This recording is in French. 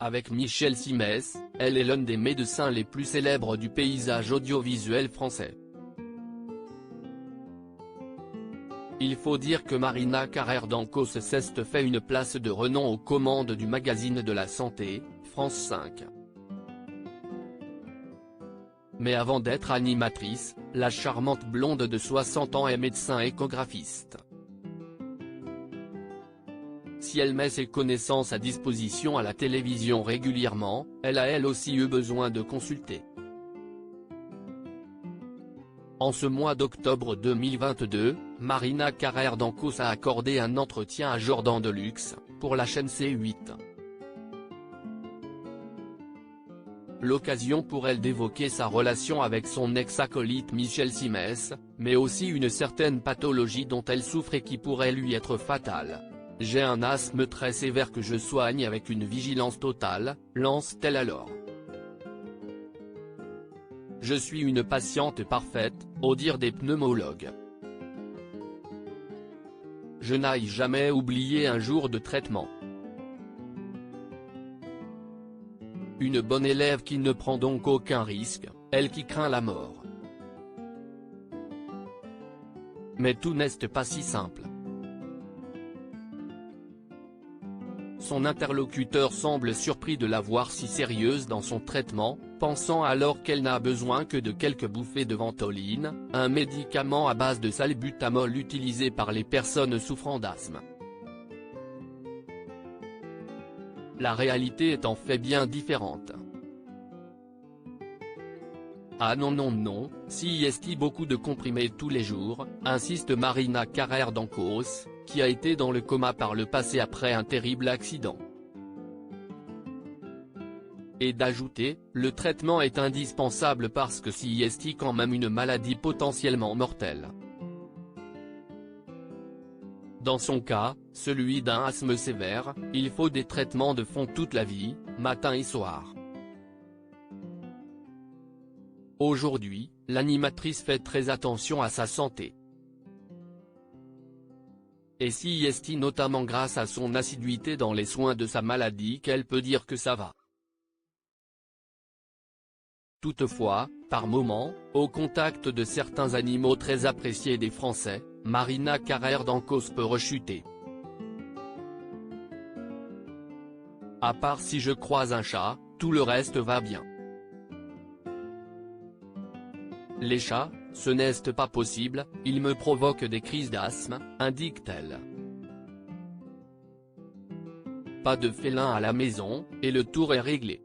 Avec Michel Simès, elle est l'un des médecins les plus célèbres du paysage audiovisuel français. Il faut dire que Marina Carrère d'Ancos s'est fait une place de renom aux commandes du magazine de la santé, France 5. Mais avant d'être animatrice, la charmante blonde de 60 ans est médecin échographiste. Si elle met ses connaissances à disposition à la télévision régulièrement, elle a elle aussi eu besoin de consulter. En ce mois d'octobre 2022, Marina Carrère d'Ancos a accordé un entretien à Jordan Deluxe, pour la chaîne C8. L'occasion pour elle d'évoquer sa relation avec son ex-acolyte Michel Simès, mais aussi une certaine pathologie dont elle souffre et qui pourrait lui être fatale. « J'ai un asthme très sévère que je soigne avec une vigilance totale », lance-t-elle alors. « Je suis une patiente parfaite, au dire des pneumologues. Je n'ai jamais oublié un jour de traitement. Une bonne élève qui ne prend donc aucun risque, elle qui craint la mort. Mais tout n'est pas si simple. » Son interlocuteur semble surpris de la voir si sérieuse dans son traitement, pensant alors qu'elle n'a besoin que de quelques bouffées de ventoline, un médicament à base de salbutamol utilisé par les personnes souffrant d'asthme. La réalité est en fait bien différente. Ah non, si y est beaucoup de comprimés tous les jours, insiste Marina Carrère d'Ancos, qui a été dans le coma par le passé après un terrible accident. Et d'ajouter, le traitement est indispensable parce que s'il y est quand même une maladie potentiellement mortelle. Dans son cas, celui d'un asthme sévère, il faut des traitements de fond toute la vie, matin et soir. Aujourd'hui, l'animatrice fait très attention à sa santé. Et si y est notamment grâce à son assiduité dans les soins de sa maladie qu'elle peut dire que ça va. Toutefois, par moments, au contact de certains animaux très appréciés des Français, Marina Carrère d'Ancos peut rechuter. À part si je croise un chat, tout le reste va bien. Les chats, ce n'est pas possible, ils me provoquent des crises d'asthme, indique-t-elle. Pas de félin à la maison, et le tour est réglé.